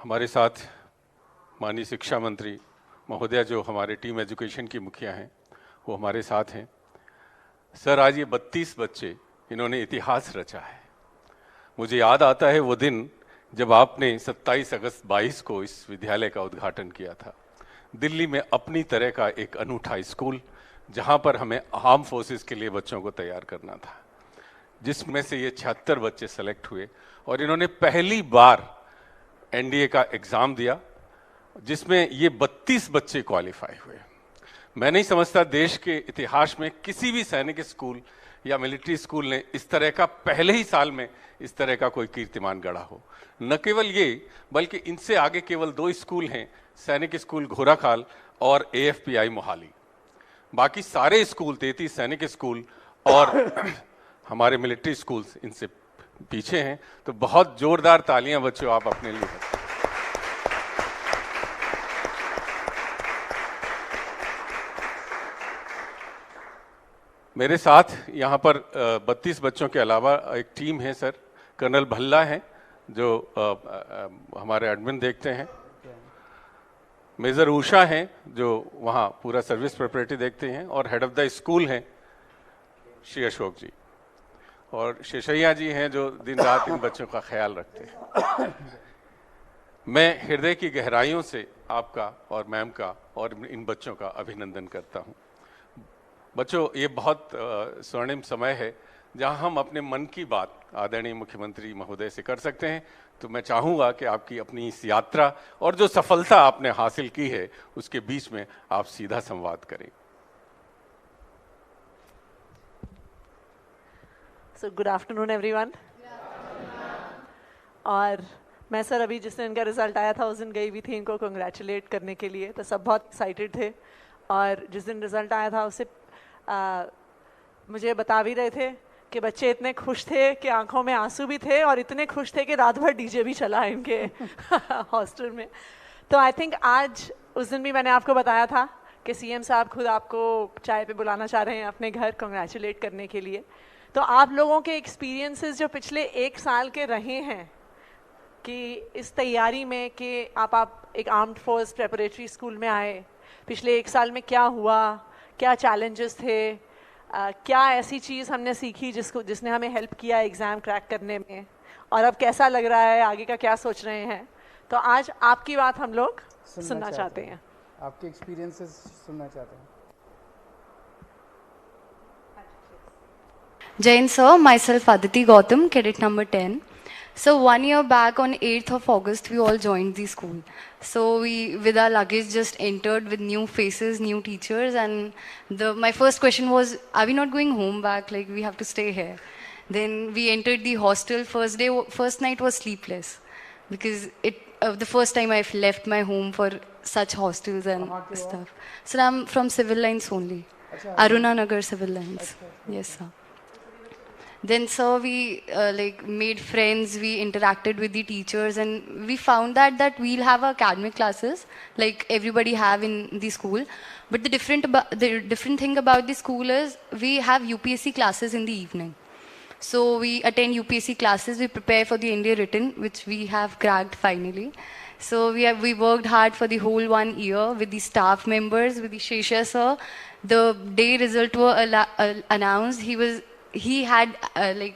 हमारे साथ माननीय शिक्षा मंत्री महोदया जो हमारे टीम एजुकेशन की मुखिया हैं वो हमारे साथ हैं। सर, आज ये 32 बच्चे इन्होंने इतिहास रचा है। मुझे याद आता है वो दिन जब आपने 27 अगस्त 22 को इस विद्यालय का उद्घाटन किया था। दिल्ली में अपनी तरह का एक अनूठा स्कूल जहां पर हमें आर्म फोर्सेस के लिए बच्चों को तैयार करना था, जिसमें से ये 76 बच्चे सेलेक्ट हुए और इन्होंने पहली बार एनडीए का एग्जाम दिया जिसमें ये 32 बच्चे क्वालिफाई हुए। मैं नहीं समझता देश के इतिहास में किसी भी सैनिक स्कूल या मिलिट्री स्कूल ने इस तरह का पहले ही साल में इस तरह का कोई कीर्तिमान गढ़ा हो। न केवल ये बल्कि इनसे आगे केवल 2 स्कूल हैं, सैनिक स्कूल घोराखाल और एएफपीआई मोहाली। बाकी सारे स्कूल 33 सैनिक स्कूल और हमारे मिलिट्री स्कूल्स इनसे पीछे हैं। तो बहुत जोरदार तालियां बच्चों आप अपने लिए। मेरे साथ यहाँ पर 32 बच्चों के अलावा एक टीम है सर। कर्नल भल्ला हैं जो हमारे एडमिन देखते हैं, मेजर उषा हैं जो वहाँ पूरा सर्विस प्रिपरेटरी देखते हैं, और हेड ऑफ द स्कूल हैं श्री अशोक जी, और शेषैया जी हैं जो दिन रात इन बच्चों का ख्याल रखते हैं। मैं हृदय की गहराइयों से आपका और मैम का और इन बच्चों का अभिनंदन करता हूं। बच्चों, ये बहुत स्वर्णिम समय है जहां हम अपने मन की बात आदरणीय मुख्यमंत्री महोदय से कर सकते हैं। तो मैं चाहूँगा कि आपकी अपनी इस यात्रा और जो सफलता आपने हासिल की है उसके बीच में आप सीधा संवाद करें। So good afternoon everyone. और मैं सर अभी जिस दिन इनका रिजल्ट आया था उस दिन गई भी थी इनको कंग्रेचुलेट करने के लिए, तो सब बहुत एक्साइटेड थे। और जिस दिन रिजल्ट आया था उससे मुझे बता भी रहे थे कि बच्चे इतने खुश थे कि आंखों में आंसू भी थे, और इतने खुश थे कि रात भर डीजे भी चला इनके हॉस्टल में। तो आई थिंक आज उस दिन भी मैंने आपको बताया था कि सीएम साहब खुद आपको चाय पे बुलाना चाह रहे हैं अपने घर कंग्रेचुलेट करने के लिए। तो आप लोगों के एक्सपीरियंसेस जो पिछले 1 साल के रहे हैं कि इस तैयारी में कि आप एक आर्म्ड फोर्स प्रेपरेटरी स्कूल में आए, पिछले 1 साल में क्या हुआ, क्या चैलेंजेस थे, क्या ऐसी चीज़ हमने सीखी जिसने हमें हेल्प किया एग्ज़ाम क्रैक करने में, और अब कैसा लग रहा है, आगे का क्या सोच रहे हैं। तो आज आपकी बात हम लोग सुनना चाहते हैं, आपके एक्सपीरियंसेस सुनना चाहते हैं। Jain sir, myself Aditi Gautam, cadet number 10. So 1 year back on 8th of August, we all joined the school. So we, with our luggage, just entered with new faces, new teachers, and my first question was, are we not going home back? Like, we have to stay here. Then we entered the hostel. First night was sleepless because the first time I've left my home for such hostels and stuff. So I'm from Civil Lines only, Aruna Nagar Civil Lines. Yes, sir. Then sir, we made friends, we interacted with the teachers, and we found that we'll have academic classes like everybody have in the school. But the different thing about the school is we have UPSC classes in the evening. So we attend UPSC classes, we prepare for the India written, which we have cracked finally. So we worked hard for the whole 1 year with the staff members, with the Shesha sir. The day result were announced, he had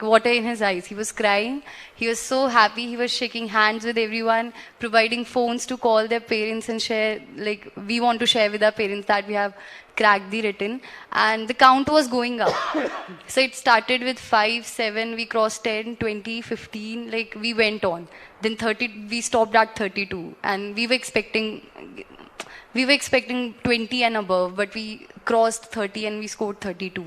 water in his eyes. He was crying. He was so happy. He was shaking hands with everyone, providing phones to call their parents and share, like, we want to share with our parents that we have cracked the written. And the count was going up. So it started with 5, 7, we crossed 10, 20, 15, like we went on. Then 30, we stopped at 32. And we were expecting 20 and above, but we crossed 30 and we scored 32.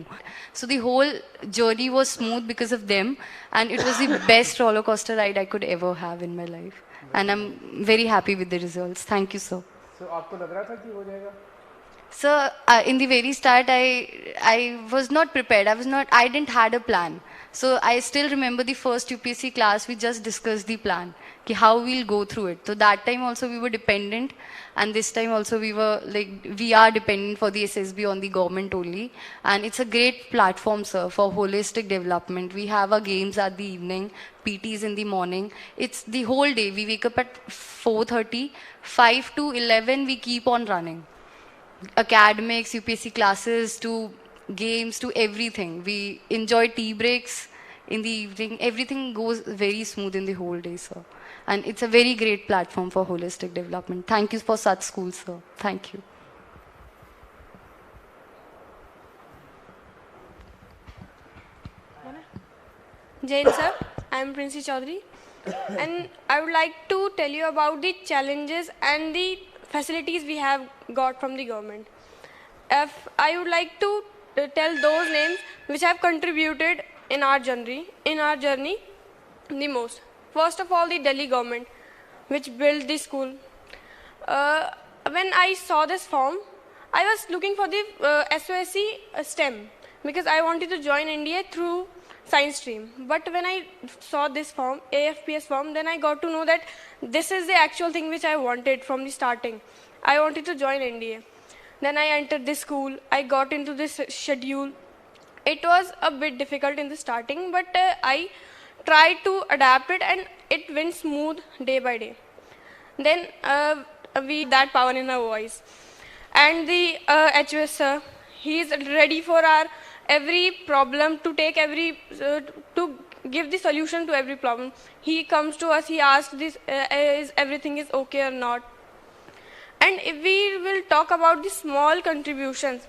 So the whole journey was smooth because of them, and it was the best roller coaster ride I could ever have in my life. And I'm very happy with the results. Thank you, sir. So आपको लग रहा था कि हो जाएगा? Sir, in the very start, I was not prepared. I didn't had a plan. So I still remember the first UPSC class, we just discussed the plan, ki how we'll go through it. So that time also we were dependent, and this time also we were like, we are dependent for the SSB on the government only. And it's a great platform, sir, for holistic development. We have our games at the evening, PTs in the morning. It's the whole day. We wake up at 4:30, 5 to 11 we keep on running. Academics, UPSC classes, to games, to everything. We enjoy tea breaks in the evening. Everything goes very smooth in the whole day, sir. And it's a very great platform for holistic development. Thank you for such schools, sir. Thank you. Jain sir, I am Princy Chaudhary, and I would like to tell you about the challenges and the facilities we have got from the government. If I would like to tell those names which have contributed in our journey the most. First of all, the Delhi government, which built the school. When I saw this form, I was looking for the SOSC STEM because I wanted to join NDA through science stream. But when I saw this form, AFPS form, then I got to know that this is the actual thing which I wanted from the starting. I wanted to join NDA. Then I entered this school. I got into this schedule. It was a bit difficult in the starting, but I tried to adapt it, and it went smooth day by day. Then we that power in our voice. And the HOS sir, he is ready for our every problem, to take to give the solution to every problem. He comes to us, he asks this, is everything is okay or not. And if we will talk about the small contributions,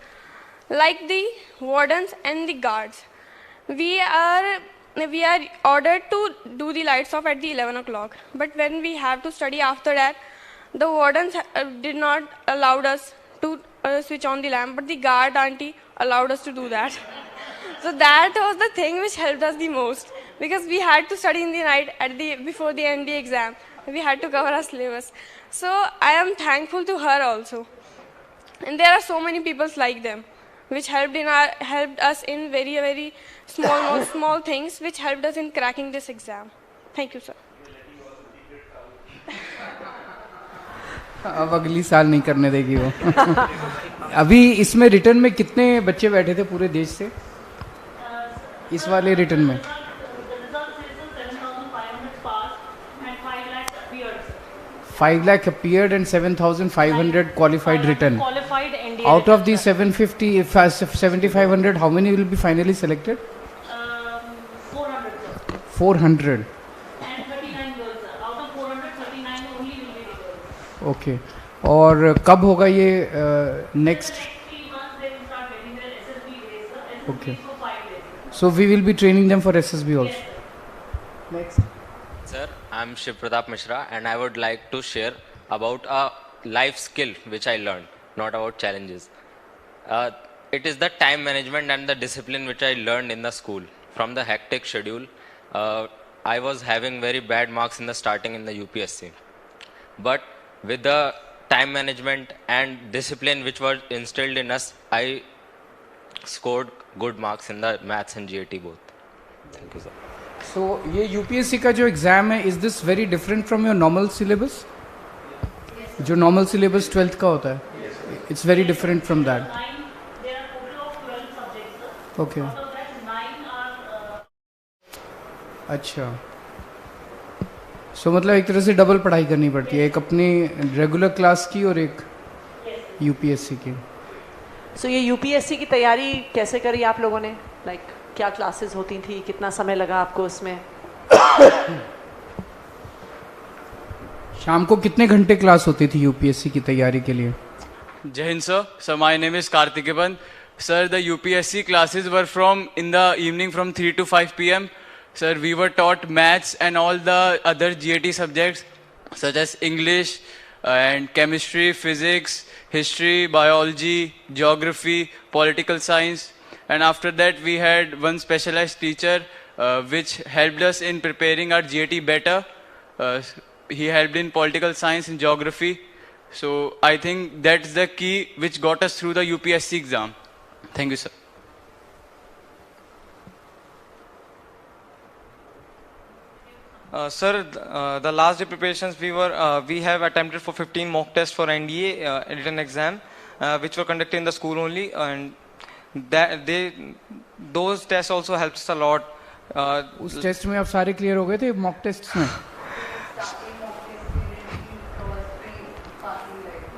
like the wardens and the guards, we are ordered to do the lights off at the 11 o'clock. But when we have to study after that, the wardens did not allow us to switch on the lamp, but the guard auntie allowed us to do that. So that was the thing which helped us the most, because we had to study in the night before the ND exam. We had to cover our syllabus. So I am thankful to her also. And there are so many people like them, which helped us in very, very small things, which helped us in cracking this exam. Thank you, sir. अब अगली साल नहीं करने देगी वो। अभी इसमें return में कितने बच्चे बैठे थे पूरे देश से? इस वाले रिटर्न में 5 lakh appeared and 7,500 qualified written. Qualified NDA. Out of these 7,500, how many will be finally selected? 400. 400. And 39 girls. Out of 400, 39 only will be girls. Okay. और कब होगा ये next? 3 months they will start getting their SSB grades. SSB Okay. for 5 days. So we will be training them for SSB also. Next. Sir, I'm Shiv Pratap Mishra, and I would like to share about a life skill which I learned, not about challenges. It is the time management and the discipline which I learned in the school. From the hectic schedule, I was having very bad marks in the starting in the UPSC. But with the time management and discipline which was instilled in us, I scored good marks in the maths and GAT both. Thank you, sir. So ये UPSC का जो exam है, is this very different from your normal syllabus? जो normal syllabus 12th का होता है, it's very different from that. There are total of 12 subjects. Okay. Out of that, 9 are. अच्छा. So मतलब एक तरह से डबल पढ़ाई करनी पड़ती है, एक अपनी रेगुलर क्लास की और एक UPSC की. So ये UPSC की तैयारी कैसे करी आप लोगों ने? Like क्या क्लासेस होती थी, कितना समय लगा आपको उसमें? शाम को कितने घंटे क्लास होती थी UPSC की तैयारी के लिए? Jai Hind, sir. So my name is Kartikeyan. Sir, the UPSC classes were in the evening from 3 to 5 p.m. Sir, we were taught maths and all the other GAT subjects such as English and chemistry, physics, history, biology, geography, political science. And after that, we had one specialized teacher which helped us in preparing our GAT better. He helped in political science and geography. So I think that's the key which got us through the UPSC exam. Thank you, sir. The last day preparations we have attempted for 15 mock tests for NDA written exam, which were conducted in the school only, and those tests also helped us a lot. उस test में आप सारे clear हो गए थे mock test में?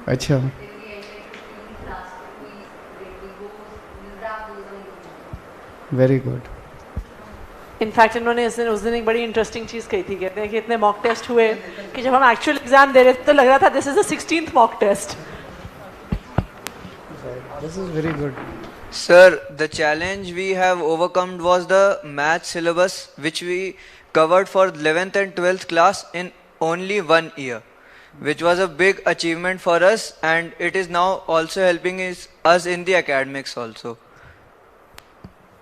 अच्छा, very good. In fact इन्होंने उस दिन एक बड़ी इंटरेस्टिंग चीज़ कही थी. कहते हैं कि इतने मॉक टेस्ट हुए कि जब हम एक्चुअल एग्जाम दे रहे थे तो लग रहा था this is the 16th mock test. This is very good. Sir, the challenge we have overcome was the math syllabus which we covered for 11th and 12th class in only 1 year, which was a big achievement for us, and it is now also helping us in the academics also.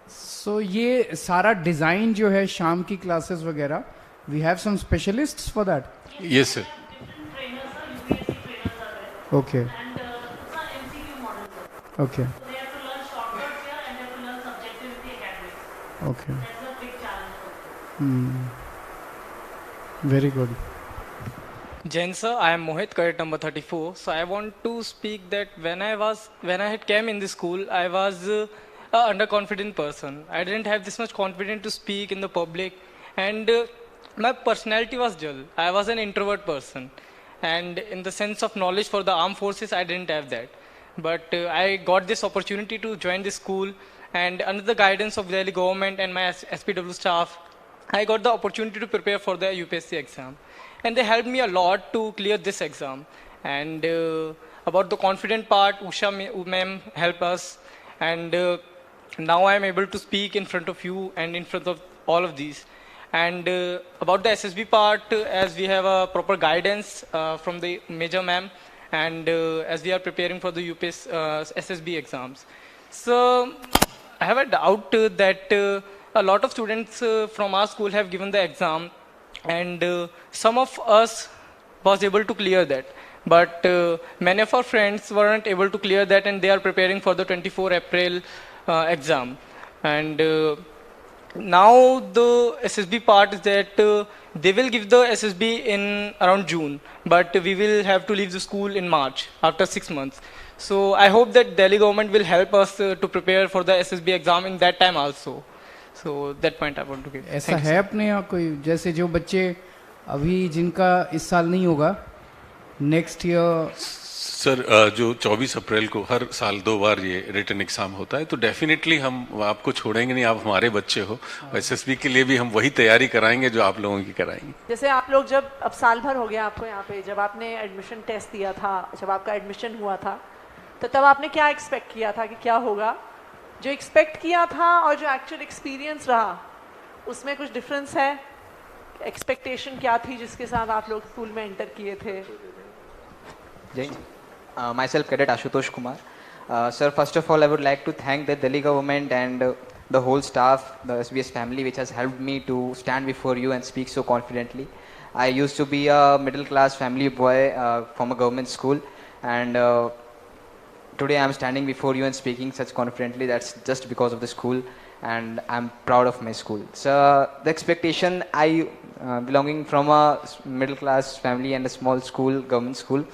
So ये सारा design जो है शाम की classes वगैरह, we have some specialists for that. Yes, sir. Okay. Okay. Okay. Very good. Jain sir, I am Mohit, cadet number 34. So I want to speak that when I had came in the school, I was a underconfident person. I didn't have this much confidence to speak in the public, and my personality was dull. I was an introvert person, and in the sense of knowledge for the armed forces, I didn't have that. But I got this opportunity to join the school, and under the guidance of the Delhi government and my SPW staff, I got the opportunity to prepare for the UPSC exam. And they helped me a lot to clear this exam. And about the confident part, Usha ma'am helped us. And now I am able to speak in front of you and in front of all of these. And about the SSB part, as we have a proper guidance from the Major ma'am, and as we are preparing for the SSB exams. So I have a doubt that a lot of students from our school have given the exam, and some of us was able to clear that. But many of our friends weren't able to clear that, and they are preparing for the 24 April exam. And now the SSB part is that they will give the SSB in around June, but we will have to leave the school in March after 6 months. So I hope that Delhi government will help us to prepare for the SSB exam in that time also. So that point I want to give. ऐसा है अपने यहाँ कोई, जैसे जो बच्चे अभी जिनका इस साल नहीं होगा, नेक्स्ट ईयर? सर, जो 24 अप्रैल को हर साल 2 बार ये रिटन एग्जाम होता है, तो डेफिनेटली हम आपको छोड़ेंगे नहीं. आप हमारे बच्चे हो. एसएसबी के लिए भी हम वही तैयारी कराएंगे जो आप लोगों की कराएंगे. जैसे आप लोग जब अब साल भर हो गया आपको यहाँ पे, जब आपने एडमिशन टेस्ट दिया था, जब आपका एडमिशन हुआ था, तो तब आपने क्या एक्सपेक्ट किया था कि क्या होगा? जो एक्सपेक्ट किया था और जो एक्चुअल एक्सपीरियंस रहा, उसमें कुछ डिफरेंस है? एक्सपेक्टेशन क्या थी जिसके साथ आप लोग स्कूल में एंटर किए थे? Myself, Cadet Ashutosh Kumar. Sir, first of all, I would like to thank the Delhi government and the whole staff, the SBS family, which has helped me to stand before you and speak so confidently. I used to be a middle-class family boy from a government school, and today I am standing before you and speaking such confidently. That's just because of the school, and I'm proud of my school. So, the expectation, belonging from a middle-class family and a small school, government school,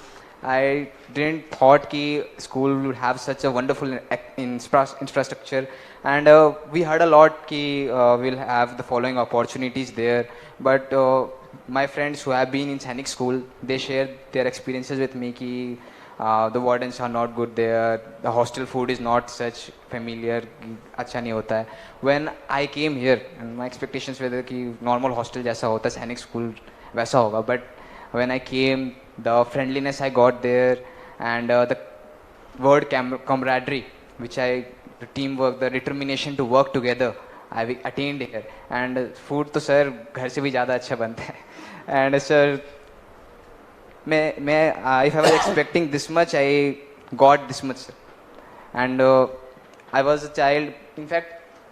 I didn't thought कि school would have such a wonderful infrastructure, and we heard a lot कि we'll have the following opportunities there. But my friends who have been in Sainik school, they shared their experiences with me कि the wardens are not good there, the hostel food is not such familiar, अच्छा नहीं होता है. When I came here, and my expectations were कि normal hostel जैसा होता है, Sainik school वैसा होगा. But when I came, the friendliness I got there, and the word camaraderie, the teamwork, the determination to work together, I attained here. And food तो sir घर से भी ज़्यादा अच्छा बनता है. And sir, if I was expecting this much, I got this much. And I was a child. In fact,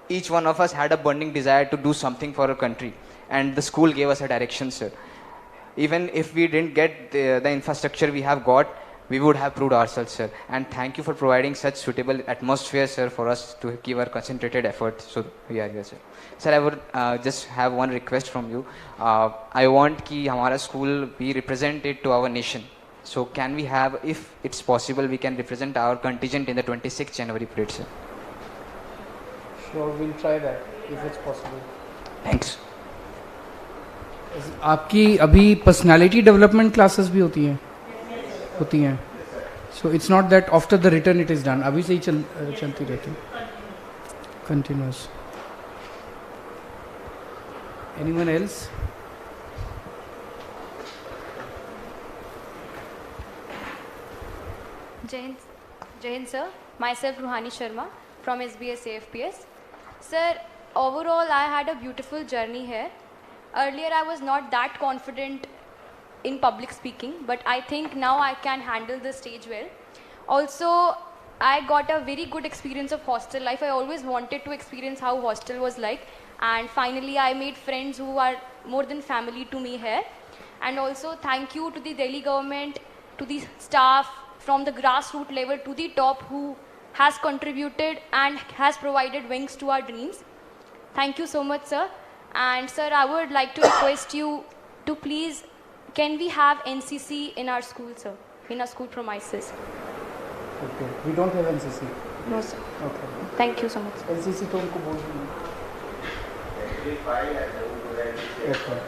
each one of us had a burning desire to do something for our country, and the school gave us a direction, sir. Even if we didn't get the infrastructure we have got, we would have proved ourselves, sir. And thank you for providing such suitable atmosphere, sir, for us to give our concentrated effort. So we are here, sir. Sir, I would just have one request from you. I want कि हमारा school be represented to our nation. So can we have, if it's possible, we can represent our contingent in the 26th January parade, sir. Sure, we'll try that if it's possible. Thanks. आपकी अभी personality development classes भी होती हैं? होती हैं. So it's not that after the return it is done, अभी से ही चलती रहती है continuous. Anyone else? Jain sir, myself Ruhani Sharma from SBS AFPS. Sir, overall I had a beautiful journey here. Earlier I was not that confident in public speaking, but I think now I can handle the stage well. Also, I got a very good experience of hostel life. I always wanted to experience how hostel was like, and finally I made friends who are more than family to me here. And also thank you to the Delhi government, to the staff from the grassroots level to the top who has contributed and has provided wings to our dreams. Thank you so much, sir. And sir, I would like to request you to please, can we have NCC in our school, sir, in our school premises? Okay, we don't have NCC. No, sir. Okay. Thank you so much. NCC तो उनको बोल दूँगा. Okay. Okay.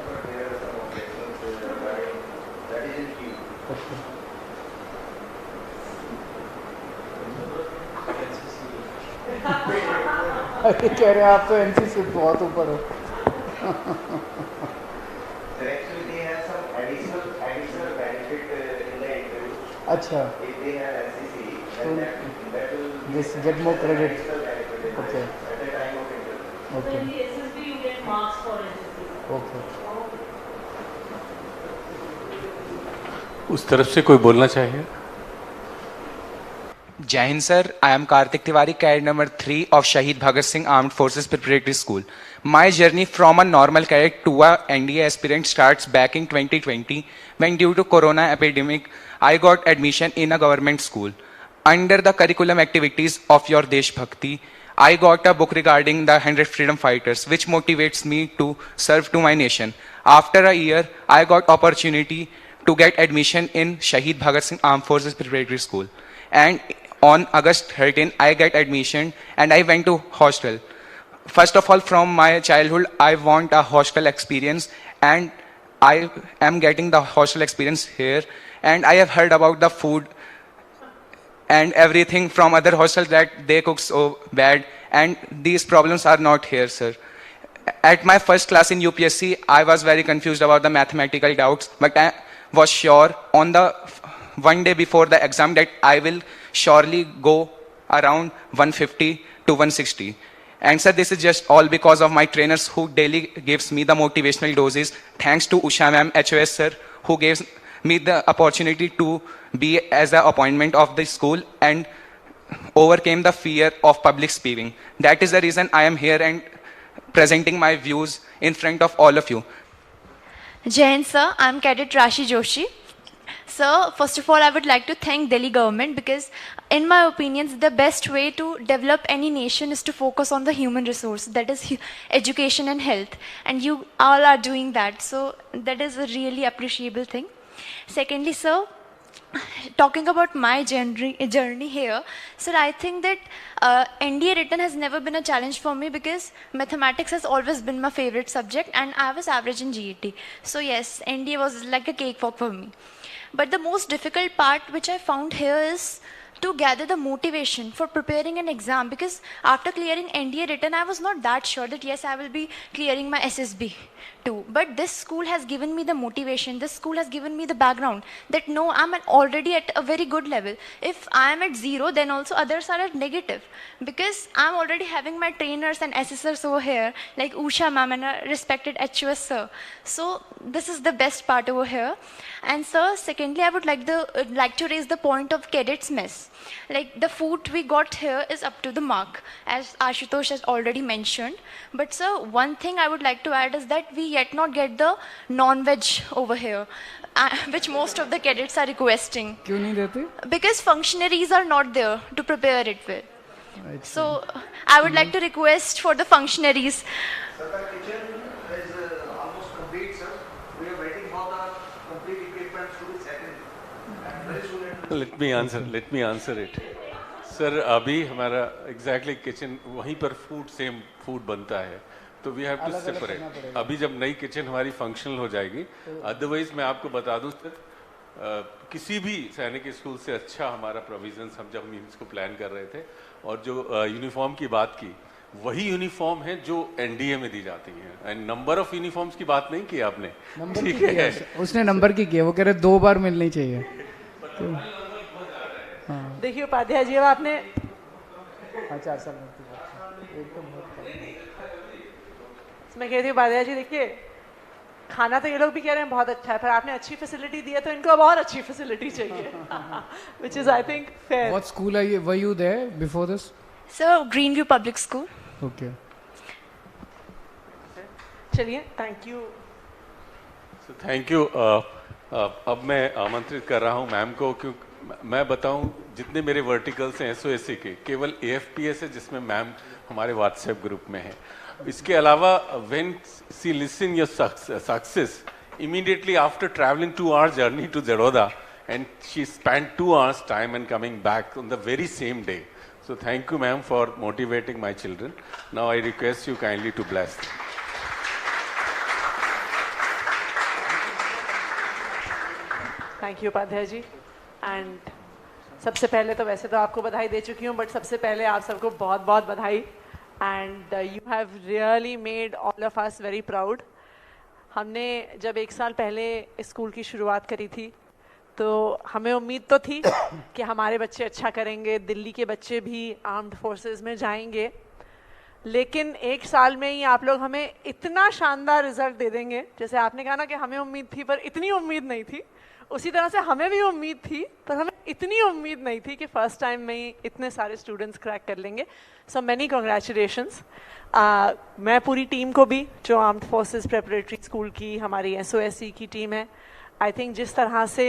अरे कह रहे हैं आप तो एनसीसी से बहुत ऊपर हो. अच्छा. This get more credit. Okay. Okay. Okay. उस तरफ से कोई बोलना चाहिए? Jai Hind sir, I am Karthik Tiwari, cadet number 3 of Shahid Bhagat Singh Armed Forces Preparatory School. My journey from a normal cadet to a NDA aspirant starts back in 2020 when due to corona epidemic, I got admission in a government school. Under the curriculum activities of your Desh Bhakti, I got a book regarding the 100 freedom fighters which motivates me to serve to my nation. After a year, I got opportunity to get admission in Shahid Bhagat Singh Armed Forces Preparatory School. And on August 13, I get admission and I went to hostel. First of all, from my childhood, I want a hostel experience and I am getting the hostel experience here. And I have heard about the food and everything from other hostels that they cook so bad. And these problems are not here, sir. At my first class in UPSC, I was very confused about the mathematical doubts, but I was sure on the one day before the exam that I will surely go around 150 to 160. And sir, this is just all because of my trainers who daily gives me the motivational doses. Thanks to Usha ma'am, HOS sir, who gives me the opportunity to be as an appointment of the school and overcame the fear of public speaking. That is the reason I am here and presenting my views in front of all of you. Jain sir, I am Cadet Rashi Joshi. Sir, first of all, I would like to thank Delhi government because, in my opinion, the best way to develop any nation is to focus on the human resource, that is education and health. And you all are doing that. So that is a really appreciable thing. Secondly, sir, talking about my journey here, sir, I think that NDA written has never been a challenge for me because mathematics has always been my favorite subject and I was average in GET. So yes, NDA was like a cakewalk for me. But the most difficult part which I found here is to gather the motivation for preparing an exam because after clearing NDA written, I was not that sure that yes, I will be clearing my SSB too. But this school has given me the motivation, this school has given me the background that no, I'm already at a very good level. If I am at 0, then also others are at negative because I'm already having my trainers and assessors over here like Usha ma'am and a respected HOS sir. So this is the best part over here. And sir, secondly, I would like to raise the point of cadets mess. Like the food we got here is up to the mark, as Ashutosh has already mentioned. But sir, one thing I would like to add is that we yet not get the non-veg over here, which most of the cadets are requesting. क्यों नहीं देते? Because functionaries are not there to prepare it with. So I would like to request for the functionaries. Sir, the kitchen is almost complete, sir. We are waiting for the complete equipment to be set in. And very soon Let me answer it. Sir अभी हमारा exactly kitchen वहीं पर same food बनता है, तो we have to separate. अभी जब नई किचन हमारी फंक्शनल हो जाएगी, अदरवाइज मैं आपको बता दूं सर, किसी भी सैनिक स्कूल से अच्छा हमारा प्रोविजंस हम जब इसको प्लान कर रहे थे, और जो यूनिफॉर्म की बात की वही यूनिफॉर्म है जो एनडीए में दी जाती है. एंड नंबर ऑफ यूनिफॉर्म्स की बात नहीं की आपने, ठीक है? उसने नंबर की किया, वो कह रहे 2 बार मिलनी चाहिए. देखिए उपाध्याय जी, अब आपने 4 साल मैं कह रही हूँ उपाध्याय जी, देखिए खाना तो ये लोग भी कह रहे हैं बहुत अच्छा है, पर आपने अच्छी फैसिलिटी दी है तो इनको अब और अच्छी फैसिलिटी चाहिए, which is I think fair. What school were you there before this? Sir, Greenview Public School. Okay. चलिए, थैंक यू. Thank you. अब मैं आमंत्रित कर रहा हूँ मैम को, क्योंकि मैं बताऊं जितने मेरे वर्टिकल्स हैं एसओएससी के, केवल एएफपीएस है जिसमें मैम हमारे व्हाट्सएप ग्रुप में है. इसके अलावा when she listen your success, immediately after traveling 2 hours journey to Zeroda, and she spent 2 hours time and coming back on the very same day. So thank you ma'am for motivating my children. Now I request you kindly to bless them. Thank you Upadhyay ji. And सबसे पहले तो वैसे तो आपको बधाई दे चुकी हूँ, but सबसे पहले आप सबको बहुत बहुत बधाई. And you have really made all of us very proud. हमने जब 1 साल पहले स्कूल की शुरुआत करी थी तो हमें उम्मीद तो थी कि हमारे बच्चे अच्छा करेंगे, दिल्ली के बच्चे भी आर्म्ड फोर्सेस में जाएंगे, लेकिन 1 साल में ही आप लोग हमें इतना शानदार रिजल्ट दे देंगे. जैसे आपने कहा ना कि हमें उम्मीद थी पर इतनी उम्मीद नहीं थी, उसी तरह से हमें भी उम्मीद थी पर हमें इतनी उम्मीद नहीं थी कि फर्स्ट टाइम में ही इतने सारे स्टूडेंट्स क्रैक कर लेंगे. So many congratulations. मैं पूरी टीम को भी, जो आर्म्ड फोर्सेस प्रेपरेटरी स्कूल की हमारी एसओएससी की टीम है, आई थिंक जिस तरह से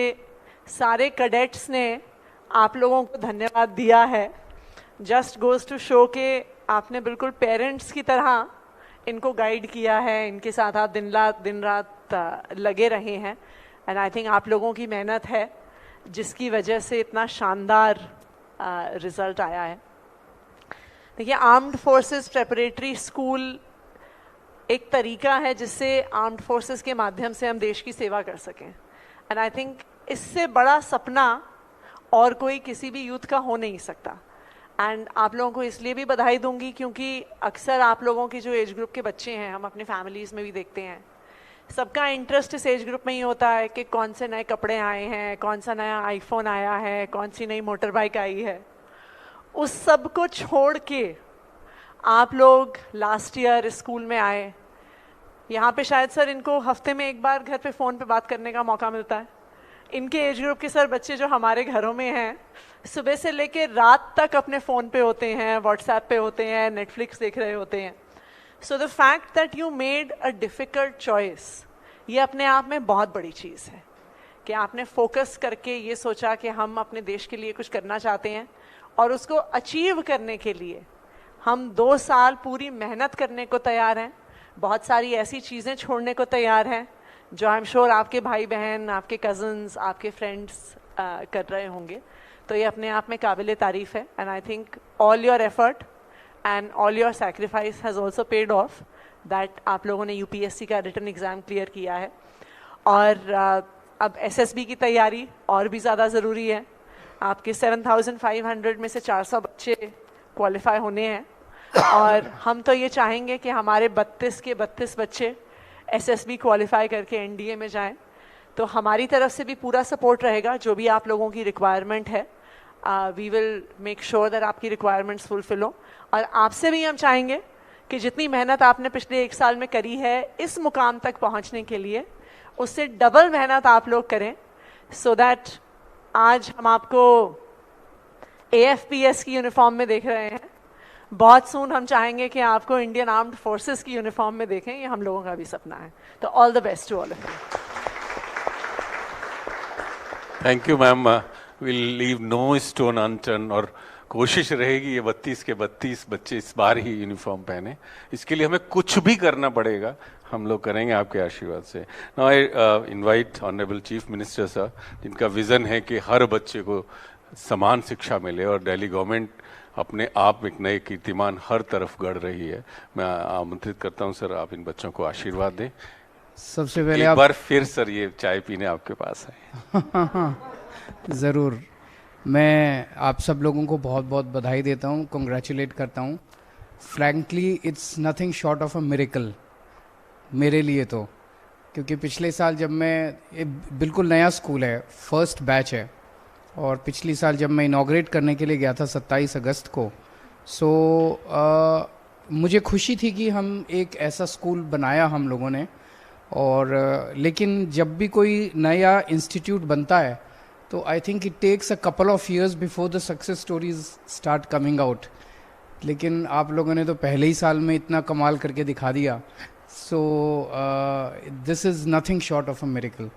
सारे कैडेट्स ने आप लोगों को धन्यवाद दिया है, जस्ट गोज़ टू शो के आपने बिल्कुल पेरेंट्स की तरह इनको गाइड किया है, इनके साथ आप दिन रात लगे रहे हैं. एंड आई थिंक आप लोगों की मेहनत है जिसकी वजह से इतना शानदार रिजल्ट आया है. देखिए, आर्म्ड फोर्सेस प्रेपरेटरी स्कूल एक तरीका है जिससे आर्म्ड फोर्सेस के माध्यम से हम देश की सेवा कर सकें. एंड आई थिंक इससे बड़ा सपना और कोई किसी भी यूथ का हो नहीं सकता. एंड आप लोगों को इसलिए भी बधाई दूंगी क्योंकि अक्सर आप लोगों की जो एज ग्रुप के बच्चे हैं, हम अपने फैमिलीज़ में भी देखते हैं, सबका इंटरेस्ट इस एज ग्रुप में ही होता है कि कौन से नए कपड़े आए हैं, कौन सा नया आईफोन आया है, कौन सी नई मोटर बाइक आई है. उस सब को छोड़ के आप लोग लास्ट ईयर स्कूल में आए. यहाँ पे शायद सर इनको हफ्ते में 1 बार घर पे फ़ोन पे बात करने का मौका मिलता है. इनके एज ग्रुप के सर बच्चे जो हमारे घरों में हैं, सुबह से लेकर रात तक अपने फ़ोन पे होते हैं, व्हाट्सएप पे होते हैं, नेटफ्लिक्स देख रहे होते हैं. So the fact that you made a difficult choice, ये अपने आप में बहुत बड़ी चीज़ है कि आपने फोकस करके ये सोचा कि हम अपने देश के लिए कुछ करना चाहते हैं, और उसको अचीव करने के लिए हम 2 साल पूरी मेहनत करने को तैयार हैं. बहुत सारी ऐसी चीज़ें छोड़ने को तैयार हैं जो आई एम श्योर आपके भाई बहन, आपके कज़न्स, आपके फ्रेंड्स कर रहे होंगे. तो ये अपने आप में काबिल तारीफ़ है. And I think all your effort and all your sacrifice has also paid off, that आप लोगों ने यूपीएससी का रिटन एग्ज़ाम क्लियर किया है. और अब एसएसबी की तैयारी और भी ज़्यादा ज़रूरी है. आपके 7,500 में से 400 बच्चे क्वालिफाई होने हैं, और हम तो ये चाहेंगे कि हमारे 32 के 32 बच्चे एसएसबी क्वालिफाई करके एनडीए में जाएं. तो हमारी तरफ से भी पूरा सपोर्ट रहेगा. जो भी आप लोगों की रिक्वायरमेंट है, we will make sure that आपकी रिक्वायरमेंट्स फुलफिल हो. और आपसे भी हम चाहेंगे कि जितनी मेहनत आपने पिछले 1 साल में करी है इस मुकाम तक पहुंचने के लिए, उससे डबल मेहनत आप लोग करें, सो दैट आज हम आपको एएफपीएस की यूनिफॉर्म में देख रहे हैं. बहुत सून हम चाहेंगे कि आपको इंडियन आर्म्ड फोर्सेस की यूनिफॉर्म में देखें, ये हम लोगों का भी सपना है। तो all the best to all of you. Thank you ma'am. Will leave no stone unturned, और कोशिश रहेगी ये 32 के 32 बच्चे इस बार ही यूनिफॉर्म पहने। इसके लिए हमें कुछ भी करना पड़ेगा, हम लोग करेंगे आपके आशीर्वाद से। Now I invite honourable chief minister sir, जिनका विजन है कि हर बच्चे को समान शिक्षा मिले, और दिल्ली गवर्नमेंट अपने आप एक नए कीर्तिमान हर तरफ गढ़ रही है। मैं आमंत्रित करता हूं सर, आप इन बच्चों को आशीर्वाद दें। सबसे पहले एक बार फिर सर ये चाय पीने आपके पास है। ज़रूर, मैं आप सब लोगों को बहुत बहुत बधाई देता हूँ, कॉन्ग्रेचुलेट करता हूँ। Frankly it's nothing short of a miracle मेरे लिए तो, क्योंकि पिछले साल जब मैं, बिल्कुल नया स्कूल है, फर्स्ट बैच है, और पिछली साल जब मैं इनॉग्रेट करने के लिए गया था 27 अगस्त को, मुझे खुशी थी कि हम एक ऐसा स्कूल बनाया हम लोगों ने। और लेकिन जब भी कोई नया इंस्टीट्यूट बनता है तो I think it takes a couple of years before the success stories start coming out. लेकिन आप लोगों ने तो पहले ही साल में इतना कमाल करके दिखा दिया। So this is nothing short of a miracle.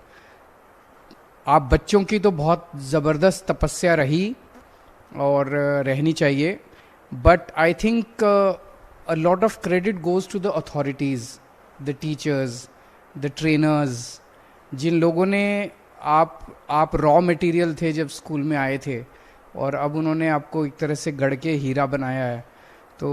आप बच्चों की तो बहुत ज़बरदस्त तपस्या रही और रहनी चाहिए, but I think a lot of credit goes to the authorities, the teachers, the trainers, जिन लोगों ने आप रॉ मटेरियल थे जब स्कूल में आए थे, और अब उन्होंने आपको एक तरह से गढ़ के हीरा बनाया है। तो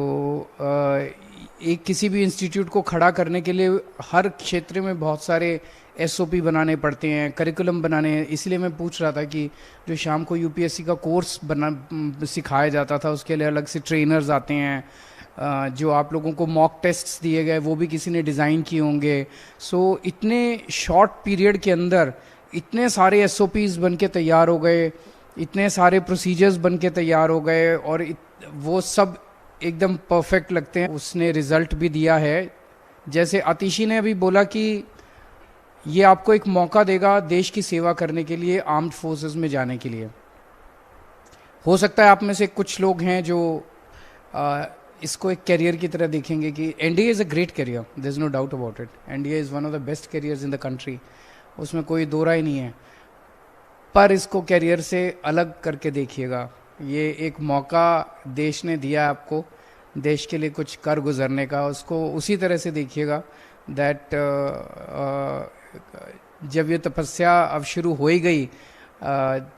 एक किसी भी इंस्टीट्यूट को खड़ा करने के लिए हर क्षेत्र में बहुत सारे SOP बनाने पड़ते हैं, करिकुलम बनाने हैं। इसलिए मैं पूछ रहा था कि जो शाम को UPSC का कोर्स सिखाया जाता था, उसके लिए अलग से ट्रेनर्स आते हैं, जो आप लोगों को मॉक टेस्ट्स दिए गए वो भी किसी ने डिज़ाइन किए होंगे। सो इतने शॉर्ट पीरियड के अंदर इतने सारे SOPs बन के तैयार हो गए, इतने सारे प्रोसीजर्स बन के तैयार हो गए, और वो सब एकदम परफेक्ट लगते हैं। उसने रिज़ल्ट भी दिया है। जैसे आतिशी ने अभी बोला कि ये आपको एक मौका देगा देश की सेवा करने के लिए, आर्म्ड फोर्सेस में जाने के लिए। हो सकता है आप में से कुछ लोग हैं जो इसको एक करियर की तरह देखेंगे कि NDA is a great career, there is no doubt about it. NDA is one of the best careers in the country, उसमें कोई दो राय नहीं है। पर इसको करियर से अलग करके देखिएगा। ये एक मौका देश ने दिया आपको, देश के लिए कुछ कर गुजरने का, उसको उसी तरह से देखिएगा दैट जब ये तपस्या अब शुरू हो ही गई,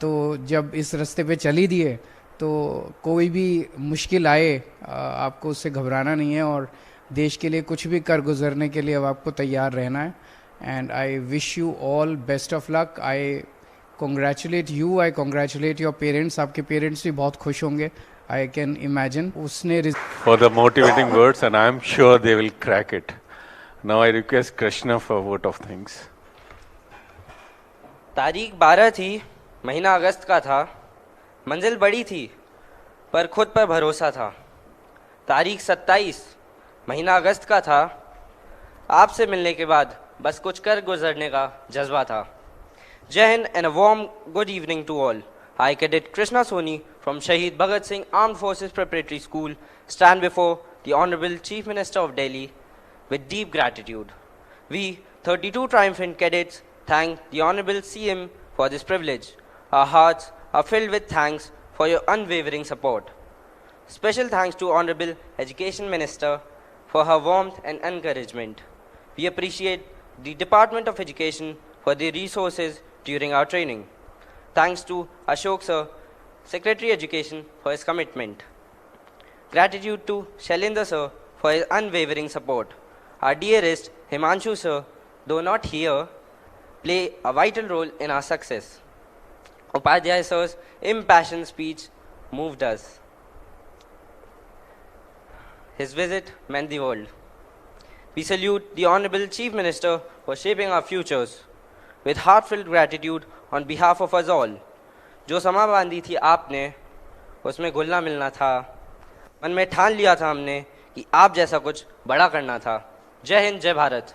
तो जब इस रास्ते पे चल ही दिए, तो कोई भी मुश्किल आए आपको उससे घबराना नहीं है, और देश के लिए कुछ भी कर गुजरने के लिए अब आपको तैयार रहना है। And I wish you all best of luck. I congratulate you, I congratulate your parents. आपके पेरेंट्स भी बहुत खुश होंगे, आई कैन इमेजिन। उसने for the motivating words, and I am sure they will crack it. Now I request Krishna for vote of thanks. तारीख 12 थी, महीना अगस्त का था, मंजिल बड़ी थी पर खुद पर भरोसा था। तारीख 27, महीना अगस्त का था, आपसे मिलने के बाद बस कुछ कर गुजरने का जज्बा था। Jai Hind and a warm good evening to all. I, Cadet Krishna Soni from Shahid Bhagat Singh Armed Forces Preparatory School, stand before the Honorable Chief Minister of Delhi with deep gratitude. We, 32 triumphant cadets, thank the Honorable CM for this privilege. Our hearts are filled with thanks for your unwavering support. Special thanks to Honorable Education Minister for her warmth and encouragement. We appreciate the Department of Education for the resources during our training. Thanks to Ashok Sir, Secretary Education, for his commitment. Gratitude to Shailendra Sir for his unwavering support. Our dearest Himanshu Sir, though not here, play a vital role in our success. Upadhyay Sir's impassioned speech moved us. His visit meant the world. We salute the Honorable Chief Minister for shaping our futures. With heartfelt gratitude on behalf of us all. जो समा बांधी थी आपने, उसमें घुलना मिलना था। मन में ठान लिया था हमने कि आप जैसा कुछ बड़ा करना था। जय हिंद, जय भारत।